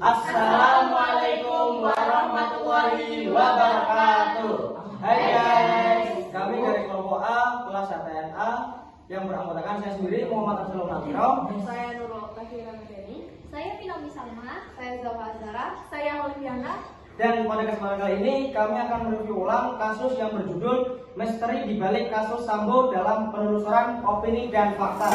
Assalamualaikum warahmatullahi wabarakatuh. Hai guys, kami dari kelompok A kelas HTNA yang beranggotakan saya sendiri Muhammad Abdul Nafiro. Saya Nurul Kahira Medani. Saya Pinomi Salma. Saya Zawa Azara. Saya Oliviana. Dan pada kesempatan kali ini kami akan mereview ulang kasus yang berjudul Misteri di balik kasus Sambo dalam penelusuran opini dan fakta.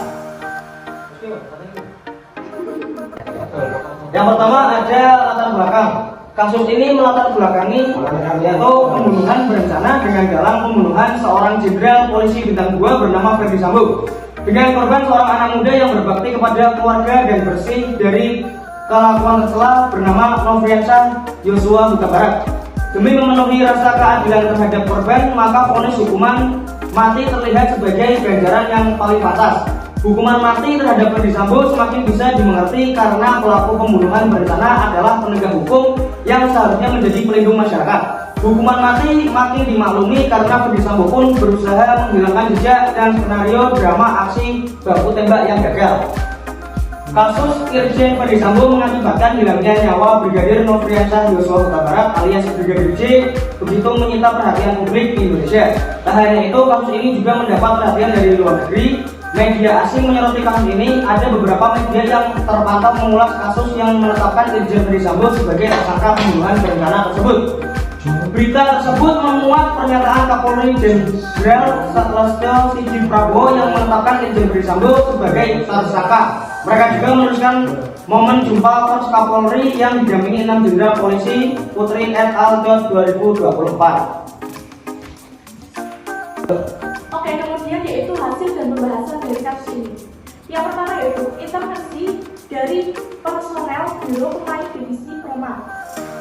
Yang pertama ada latar belakang. Kasus ini melatar belakangi yaitu pembunuhan berencana dengan dalam pembunuhan seorang jenderal polisi bintang 2 bernama Ferdi Sambo. Dengan korban seorang anak muda yang berbakti kepada keluarga dan bersih dari kelakuan tercela bernama Nofriansyah Yosua Huta Barat. Demi memenuhi rasa keadilan terhadap korban, maka vonis hukuman mati terlihat sebagai ganjaran yang paling pantas. Hukuman mati terhadap Ferdi Sambo semakin bisa dimengerti karena pelaku pembunuhan berencana adalah penegak hukum yang seharusnya menjadi pelindung masyarakat. Hukuman mati makin dimaklumi karena Ferdi Sambo pun berusaha menghilangkan jejak dan skenario drama aksi baku tembak yang gagal. Kasus Irjen Ferdi Sambo mengakibatkan hilangnya nyawa Brigadir Nofriansyah Yosua Huta Barat alias Brigadir J begitu menyita perhatian publik di Indonesia. Tak hanya itu, kasus ini juga mendapat perhatian dari luar negeri. Media asing menyoroti kasus ini. Ada beberapa media yang terpantau mengulas kasus yang menetapkan Irjen Ferdi Sambo sebagai tersangka pembunuhan berencana tersebut. Berita tersebut memuat pernyataan Kapolri Jenderal Listio Sigit Prabowo yang menetapkan Irjen Ferdi Sambo sebagai tersangka. Mereka juga menuliskan momen jumpa pers Kapolri yang didampingi 6 jenderal polisi Putri et al. 2024. Oke, kemudian yaitu hasil dan pembahasan dari kasus ini. Yang pertama yaitu intervensi dari personel Biro Pemain Divisi Proma.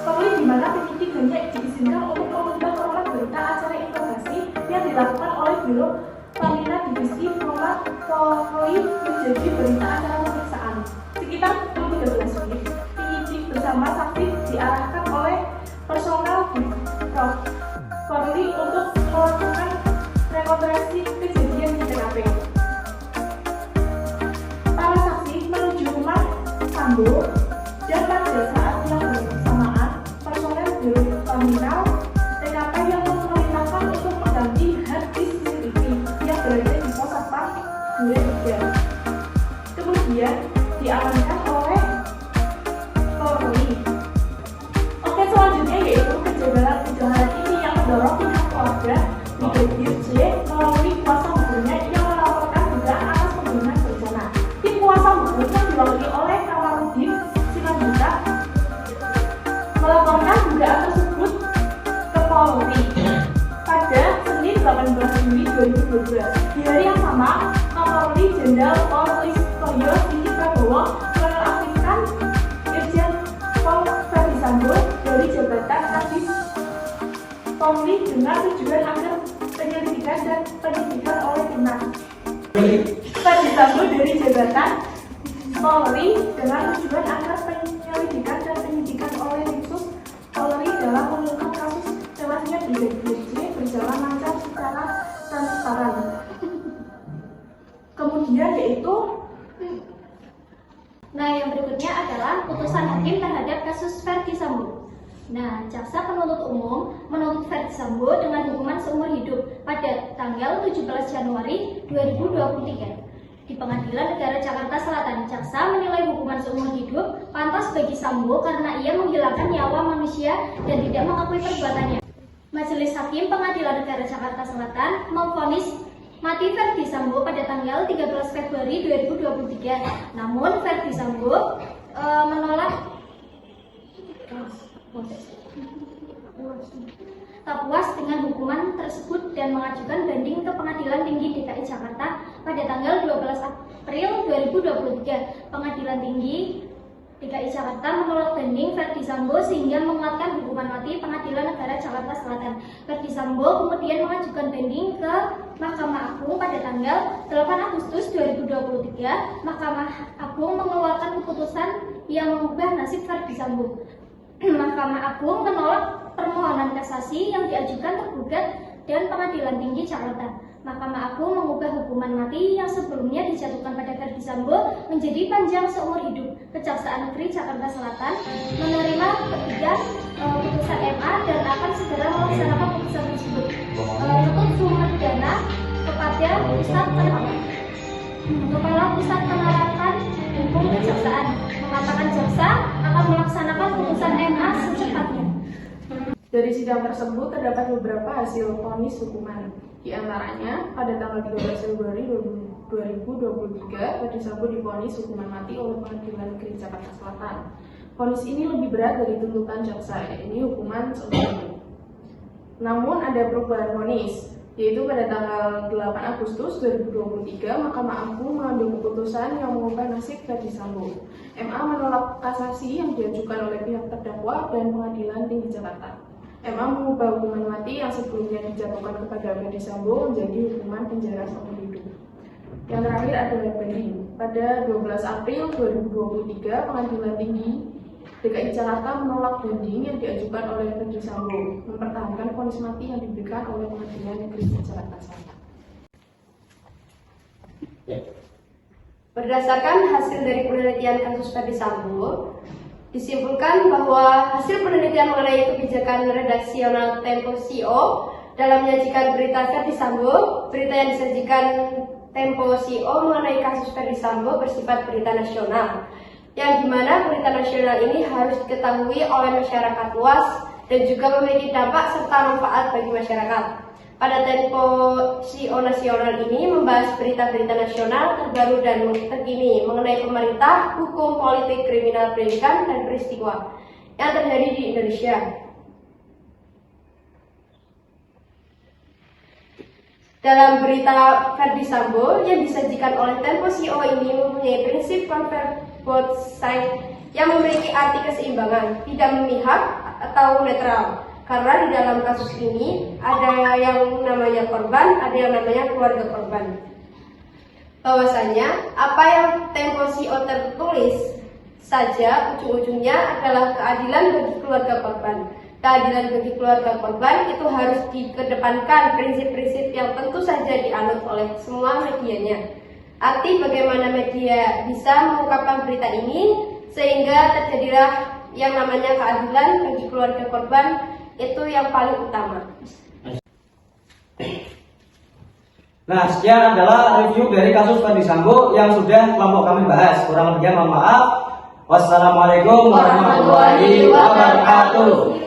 Polri di mana penyidik hanya diizinkan untuk mengubah format berita acara interogasi yang dilakukan oleh Biro Pembina Divisi Proma Polri menjadi berita acara pemeriksaan. Sekitar pukul 13 menit, penyidik bersama saksi diarahkan oleh personel Prof. Polri untuk melakukan rekonstruksi kejadian di TKP. Para saksi menuju rumah Sambo dan pada saat yang bersamaan personel Biro Pembina TKP yang memerintahkan untuk mengganti hard disk CCTV yang berada di pos satpam 23. Kemudian diamankan oleh Polri. Oke, selanjutnya yaitu kejanggalan ini yang mendorong pihak keluarga Brigadir J melalui kuasa hukumnya yang melaporkan dugaan atas pembunuhan berencana. Tim kuasa hukum yang diwakili oleh Kamarudin Simanjuntak melaporkan dugaan tersebut ke Polri pada Senin 18 Juli 2022. Di hari yang sama, Kapolri Jenderal Listio Sigit Prabowo menonaktifkan Irjen Pol Ferdi Sambo dari jabatan Kadif Polri dengan tujuan agar penyelidikan dan penyidikan oleh Timnas. Ferdi Sambo dari jabatan Polri dengan tujuan agar penyelidikan dan penyidikan oleh Timsus Polri dalam mengungkap kasus tewasnya Brigadir J berjalan lancar secara transparan. Kemudian yaitu Yang berikutnya adalah putusan hakim terhadap kasus Ferdi Sambo. Jaksa penuntut umum menuntut Ferdi Sambo dengan hukuman seumur hidup pada tanggal 17 Januari 2023. Di Pengadilan Negara Jakarta Selatan, jaksa menilai hukuman seumur hidup pantas bagi Sambo karena ia menghilangkan nyawa manusia dan tidak mengakui perbuatannya. Majelis Hakim Pengadilan Negara Jakarta Selatan memvonis mati Ferdi Sambo pada tanggal 13 Februari 2023. Namun Ferdi Sambo menolak tak puas dengan hukuman tersebut dan mengajukan banding ke Pengadilan Tinggi DKI Jakarta pada tanggal 12 April 2023. Pengadilan Tinggi DKI Jakarta menolak banding Ferdi Sambo sehingga menguatkan hukuman mati Pengadilan Negara Jakarta Selatan. Ferdi Sambo kemudian mengajukan banding ke Mahkamah Agung pada tanggal 8 Agustus 2023. Mahkamah Agung mengeluarkan keputusan yang mengubah nasib Ferdi Sambo. Mahkamah Agung menolak permohonan kasasi yang diajukan tergugat dan Pengadilan Tinggi Jakarta. Mahkamah Agung mengubah hukuman mati yang sebelumnya dijatuhkan pada Ferdi Ferdi Sambo menjadi panjang seumur hidup. Kejaksaan Negeri Jakarta Selatan menerima ketiga putusan MA dan akan segera melaksanakan putusan tersebut. Untuk sumber dana kepada Kepala Pusat Penerapan Hukum Kejaksaan mengatakan jaksa akan melaksanakan putusan MA secepatnya. Dari sidang tersebut terdapat beberapa hasil vonis hukuman. Di antaranya, pada tanggal 13 Februari 2023, Ferdi Sambo divonis hukuman mati oleh Pengadilan Negeri Jakarta Selatan. Vonis ini lebih berat dari tuntutan jaksa, yaitu hukuman seumur hidup. Namun ada perubahan vonis, yaitu pada tanggal 8 Agustus 2023, Mahkamah Agung mengambil keputusan yang mengubah nasib Ferdi Sambo. MA menolak kasasi yang diajukan oleh pihak terdakwa dan Pengadilan Tinggi Jakarta. MA mengubah hukuman mati yang sebelumnya dijatuhkan kepada Ferdi Sambo menjadi hukuman penjara seumur hidup. Yang terakhir adalah banding. Pada 12 April 2023, Pengadilan Tinggi DKI Jakarta menolak banding yang diajukan oleh Ferdi Sambo, mempertahankan vonis mati yang diberikan oleh Pengadilan Negeri Jakarta Selatan. Berdasarkan hasil dari penelitian kasus Ferdi Sambo, disimpulkan bahwa hasil penelitian mengenai kebijakan redaksional Tempo.co dalam menyajikan berita Ferdi Sambo, berita yang disajikan Tempo.co mengenai kasus Ferdi Sambo bersifat berita nasional, yang dimana berita nasional ini harus diketahui oleh masyarakat luas dan juga memiliki dampak serta manfaat bagi masyarakat. Pada Tempo.co nasional ini membahas berita-berita nasional terbaru dan terkini mengenai pemerintah, hukum, politik, kriminal, pendidikan, dan peristiwa yang terjadi di Indonesia. Dalam berita Ferdi Sambo yang disajikan oleh Tempo.co ini mempunyai prinsip convert both side yang memiliki arti keseimbangan, tidak memihak atau netral. Karena di dalam kasus ini ada yang namanya korban, ada yang namanya keluarga korban. Bahwasanya apa yang Tempo.co tertulis saja ujung-ujungnya adalah keadilan bagi keluarga korban. Keadilan bagi keluarga korban itu harus dikedepankan prinsip-prinsip yang tentu saja dianut oleh semua medianya. Arti bagaimana media bisa mengungkapkan berita ini sehingga terjadilah yang namanya keadilan bagi keluarga korban itu yang paling utama. Nah, sekian adalah review dari kasus Ferdi Sambo yang sudah kelompok kami bahas. Kurang lebihnya mohon maaf. Wassalamualaikum warahmatullahi wabarakatuh.